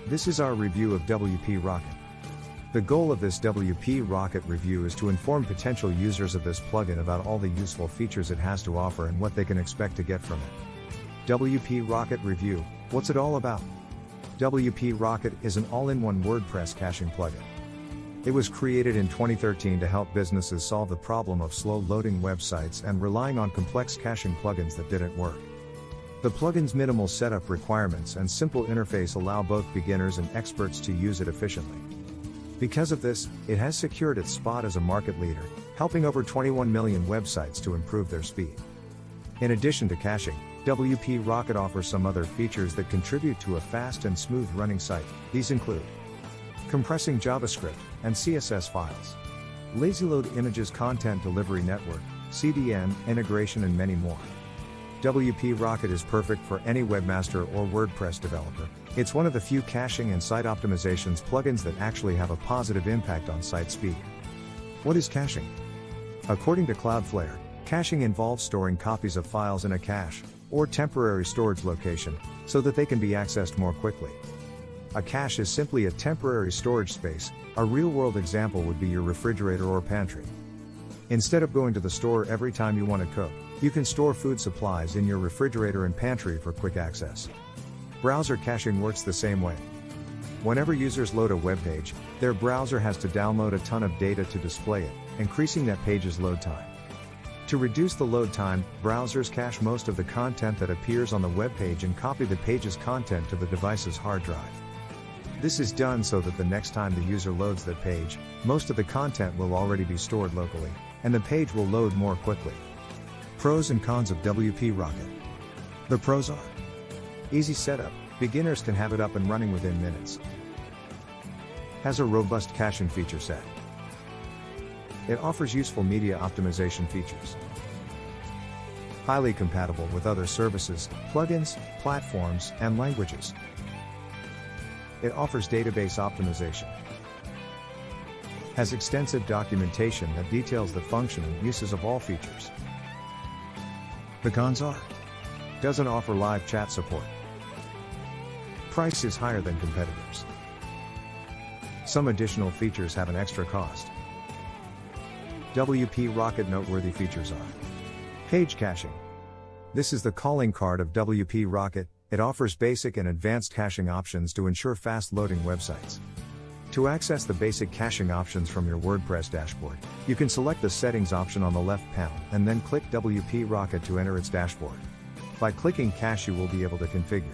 This is our review of WP Rocket. The goal of this WP Rocket review is to inform potential users of this plugin about all the useful features it has to offer and what they can expect to get from it. WP Rocket Review, what's it all about? WP Rocket is an all-in-one WordPress caching plugin. It was created in 2013 to help businesses solve the problem of slow loading websites and relying on complex caching plugins that didn't work. The plugin's minimal setup requirements and simple interface allow both beginners and experts to use it efficiently. Because of this, it has secured its spot as a market leader, helping over 21 million websites to improve their speed. In addition to caching, WP Rocket offers some other features that contribute to a fast and smooth running site. These include compressing JavaScript and CSS files, lazy load images, content delivery network, CDN integration, and many more. WP Rocket is perfect for any webmaster or WordPress developer. It's one of the few caching and site optimizations plugins that actually have a positive impact on site speed. What is caching? According to Cloudflare, caching involves storing copies of files in a cache, or temporary storage location, so that they can be accessed more quickly. A cache is simply a temporary storage space. A real-world example would be your refrigerator or pantry. Instead of going to the store every time you want to cook, you can store food supplies in your refrigerator and pantry for quick access. Browser caching works the same way. Whenever users load a web page, their browser has to download a ton of data to display it, increasing that page's load time. To reduce the load time, browsers cache most of the content that appears on the web page and copy the page's content to the device's hard drive. This is done so that the next time the user loads that page, most of the content will already be stored locally, and the page will load more quickly. Pros and cons of WP Rocket. The pros are: easy setup, beginners can have it up and running within minutes. Has a robust caching feature set. It offers useful media optimization features. Highly compatible with other services, plugins, platforms, and languages. It offers database optimization. Has extensive documentation that details the function and uses of all features. The cons are: doesn't offer live chat support. Price is higher than competitors. Some additional features have an extra cost. WP Rocket noteworthy features are: page caching. This is the calling card of WP Rocket. It offers basic and advanced caching options to ensure fast loading websites. To access the basic caching options from your WordPress dashboard, you can select the settings option on the left panel and then click WP Rocket to enter its dashboard. By clicking cache, you will be able to configure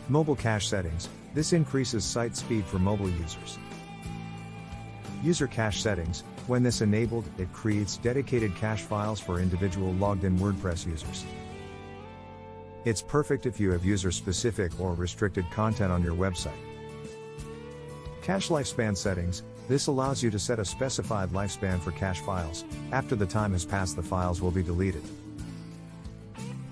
mobile cache settings. This increases site speed for mobile users. User cache settings. When this enabled, it creates dedicated cache files for individual logged-in WordPress users. It's perfect if you have user-specific or restricted content on your website. Cache lifespan settings. This allows you to set a specified lifespan for cache files. After the time has passed, the files will be deleted.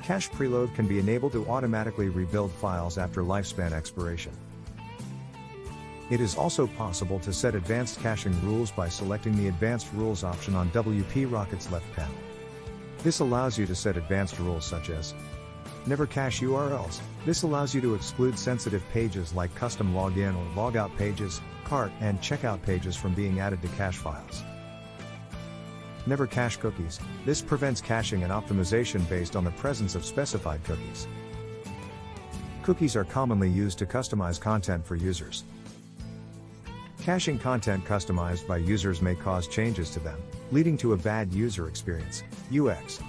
Cache preload can be enabled to automatically rebuild files after lifespan expiration. It is also possible to set advanced caching rules by selecting the Advanced Rules option on WP Rocket's left panel. This allows you to set advanced rules such as never cache URLs. This allows you to exclude sensitive pages like custom login or logout pages, cart, and checkout pages from being added to cache files. Never cache cookies. This prevents caching and optimization based on the presence of specified cookies. Cookies are commonly used to customize content for users. Caching content customized by users may cause changes to them, leading to a bad user experience, UX.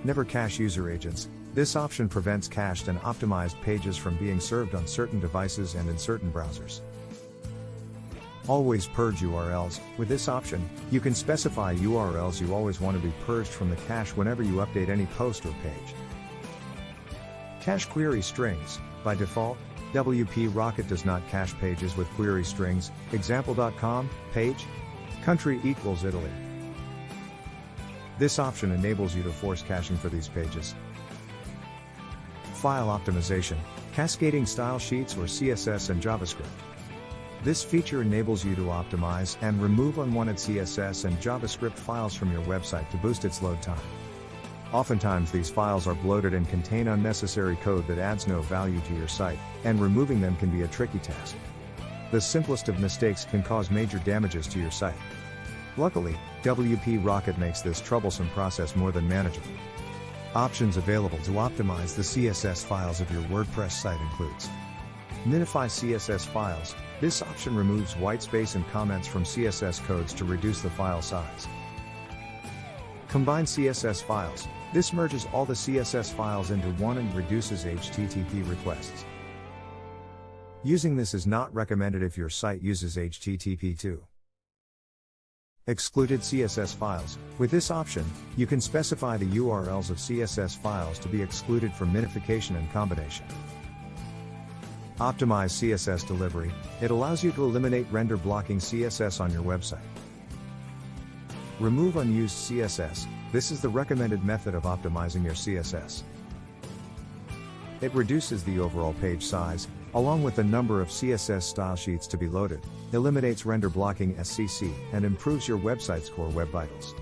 Never cache user agents. This option prevents cached and optimized pages from being served on certain devices and in certain browsers. Always purge URLs. With this option, you can specify URLs you always want to be purged from the cache whenever you update any post or page. Cache query strings. By default, WP Rocket does not cache pages with query strings. Example.com, page, country equals Italy. This option enables you to force caching for these pages. File optimization, cascading style sheets or CSS and JavaScript. This feature enables you to optimize and remove unwanted CSS and JavaScript files from your website to boost its load time. Oftentimes these files are bloated and contain unnecessary code that adds no value to your site, and removing them can be a tricky task. The simplest of mistakes can cause major damages to your site. Luckily, WP Rocket makes this troublesome process more than manageable. Options available to optimize the CSS files of your WordPress site includes Minify CSS files. This option removes whitespace and comments from CSS codes to reduce the file size. Combine CSS files. This merges all the CSS files into one and reduces HTTP requests. Using this is not recommended if your site uses HTTP2. Excluded CSS files. With this option, you can specify the URLs of CSS files to be excluded from minification and combination. Optimize CSS delivery. It allows you to eliminate render blocking CSS on your website. Remove unused CSS. This is the recommended method of optimizing your CSS. It reduces the overall page size, along with the number of CSS style sheets to be loaded, eliminates render blocking SCC, and improves your website's core web vitals.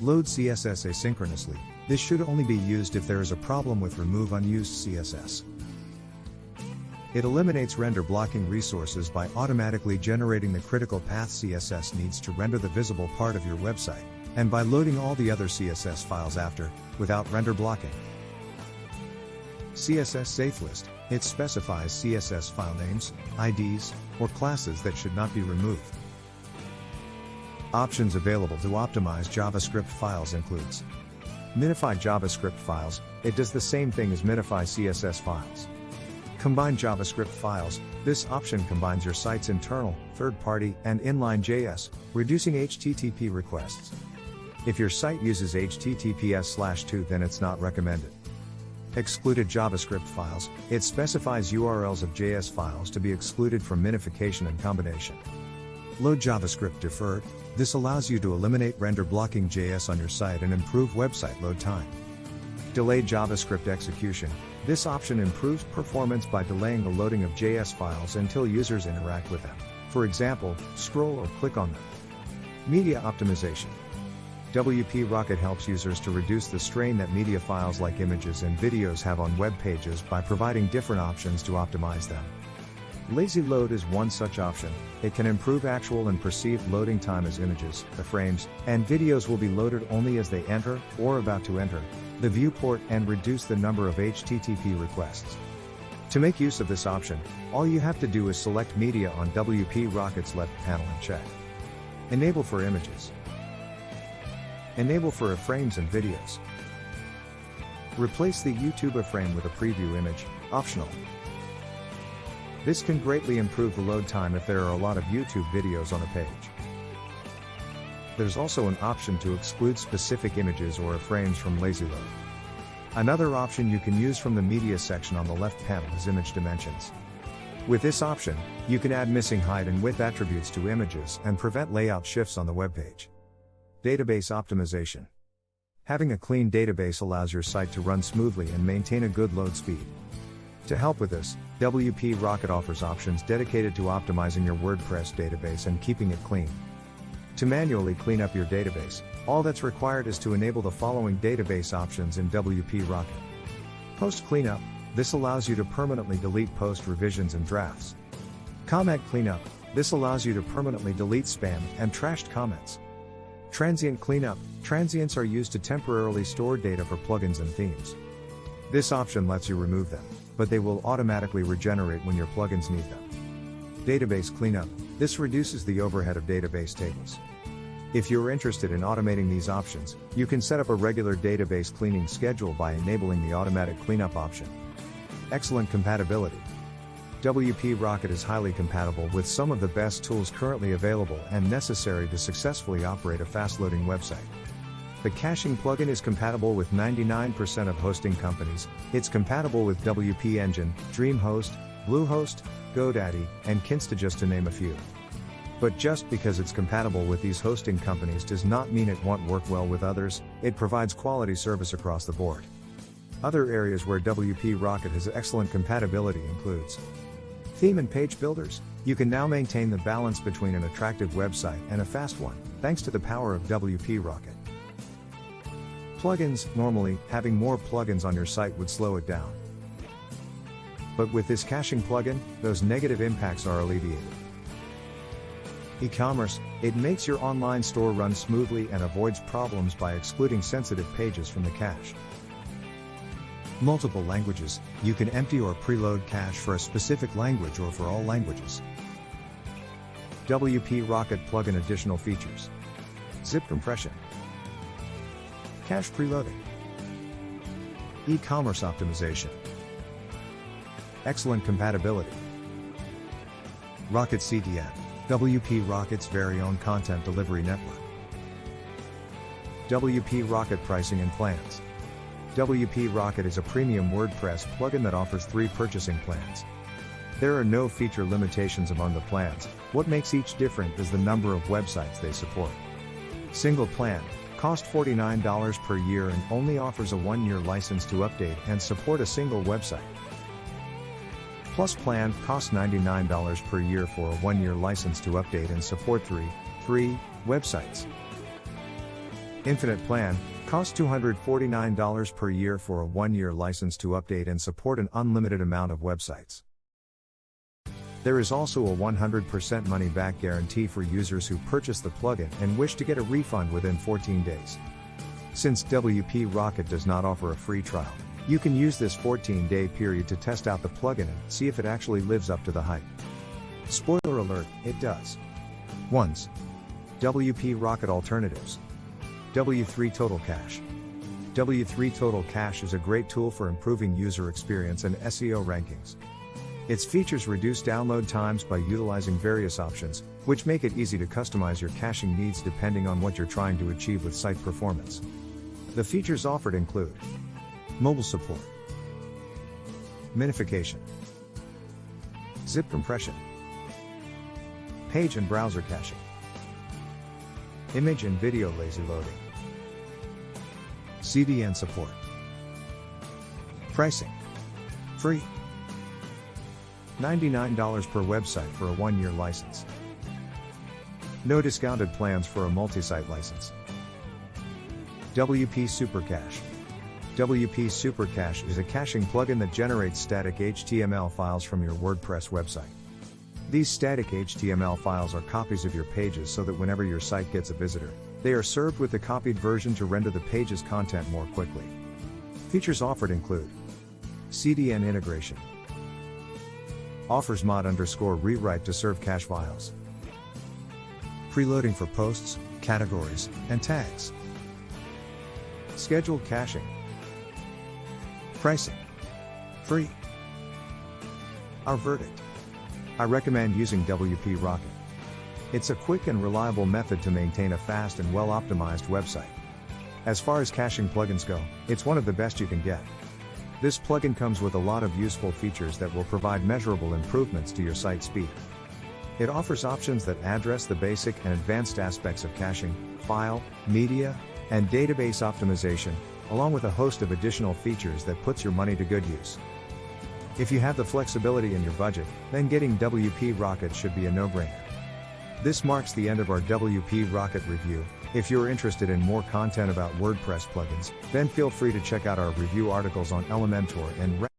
Load CSS asynchronously. This should only be used if there is a problem with remove unused CSS. It eliminates render blocking resources by automatically generating the critical path CSS needs to render the visible part of your website, and by loading all the other CSS files after, without render blocking. CSS safe list. It specifies CSS file names, IDs, or classes that should not be removed. Options available to optimize JavaScript files includes Minify JavaScript files. It does the same thing as Minify CSS files. Combine JavaScript files. This option combines your site's internal, third-party, and inline JS, reducing HTTP requests. If your site uses HTTPS/2, then it's not recommended. Excluded JavaScript files. It specifies URLs of JS files to be excluded from minification and combination. Load JavaScript deferred. This allows you to eliminate render blocking JS on your site and improve website load time. Delayed JavaScript execution. This option improves performance by delaying the loading of JS files until users interact with them. For example, scroll or click on them. Media optimization. WP Rocket helps users to reduce the strain that media files like images and videos have on web pages by providing different options to optimize them. Lazy load is one such option. It can improve actual and perceived loading time as images, the frames, and videos will be loaded only as they enter, or about to enter, the viewport and reduce the number of HTTP requests. To make use of this option, all you have to do is select Media on WP Rocket's left panel and check Enable for images. Enable for iframes and videos. Replace the YouTube iframe with a preview image, optional. This can greatly improve the load time if there are a lot of YouTube videos on a page. There's also an option to exclude specific images or iframes from lazy load. Another option you can use from the media section on the left panel is image dimensions. With this option, you can add missing height and width attributes to images and prevent layout shifts on the web page. Database optimization. Having a clean database allows your site to run smoothly and maintain a good load speed. To help with this, WP Rocket offers options dedicated to optimizing your WordPress database and keeping it clean. To manually clean up your database, all that's required is to enable the following database options in WP Rocket. Post cleanup. This allows you to permanently delete post revisions and drafts. Comment cleanup. This allows you to permanently delete spam and trashed comments. Transient cleanup. Transients are used to temporarily store data for plugins and themes. This option lets you remove them, but they will automatically regenerate when your plugins need them. Database cleanup. This reduces the overhead of database tables. If you're interested in automating these options, you can set up a regular database cleaning schedule by enabling the automatic cleanup option. Excellent compatibility. WP Rocket is highly compatible with some of the best tools currently available and necessary to successfully operate a fast-loading website. The caching plugin is compatible with 99% of hosting companies. It's compatible with WP Engine, DreamHost, Bluehost, GoDaddy, and Kinsta, just to name a few. But just because it's compatible with these hosting companies does not mean it won't work well with others. It provides quality service across the board. Other areas where WP Rocket has excellent compatibility includes theme and page builders. You can now maintain the balance between an attractive website and a fast one, thanks to the power of WP Rocket. Plugins. Normally, having more plugins on your site would slow it down. But with this caching plugin, those negative impacts are alleviated. E-commerce. It makes your online store run smoothly and avoids problems by excluding sensitive pages from the cache. Multiple languages. You can empty or preload cache for a specific language or for all languages. WP Rocket plugin additional features. Zip compression. Cache preloading. E-commerce optimization. Excellent compatibility. Rocket CDN. WP Rocket's very own content delivery network. WP Rocket pricing and plans. WP Rocket is a premium WordPress plugin that offers 3 purchasing plans. There are no feature limitations among the plans. What makes each different is the number of websites they support. Single plan, cost $49 per year and only offers a 1-year license to update and support a single website. Plus plan, costs $99 per year for a 1-year license to update and support 3 websites. Infinite plan, costs $249 per year for a 1-year license to update and support an unlimited amount of websites. There is also a 100% money-back guarantee for users who purchase the plugin and wish to get a refund within 14 days. Since WP Rocket does not offer a free trial, you can use this 14-day period to test out the plugin and see if it actually lives up to the hype. Spoiler alert, it does. 1. WP Rocket alternatives. W3 Total Cache. W3 Total Cache is a great tool for improving user experience and SEO rankings. Its features reduce download times by utilizing various options, which make it easy to customize your caching needs depending on what you're trying to achieve with site performance. The features offered include mobile support, minification, zip compression, page and browser caching, image and video lazy loading, CDN support. Pricing: free, $99 per website for a 1-year license. No discounted plans for a multi-site license. WP Super Cache. WP Super Cache is a caching plugin that generates static HTML files from your WordPress website. These static HTML files are copies of your pages so that whenever your site gets a visitor, they are served with the copied version to render the page's content more quickly. Features offered include CDN integration. Offers mod_rewrite to serve cache files. Preloading for posts, categories, and tags. Scheduled caching. Pricing: free. Our verdict: I recommend using WP Rocket. It's a quick and reliable method to maintain a fast and well-optimized website. As far as caching plugins go, it's one of the best you can get. This plugin comes with a lot of useful features that will provide measurable improvements to your site speed. It offers options that address the basic and advanced aspects of caching, file, media, and database optimization, along with a host of additional features that puts your money to good use. If you have the flexibility in your budget, then getting WP Rocket should be a no-brainer. This marks the end of our WP Rocket review. If you're interested in more content about WordPress plugins, then feel free to check out our review articles on Elementor and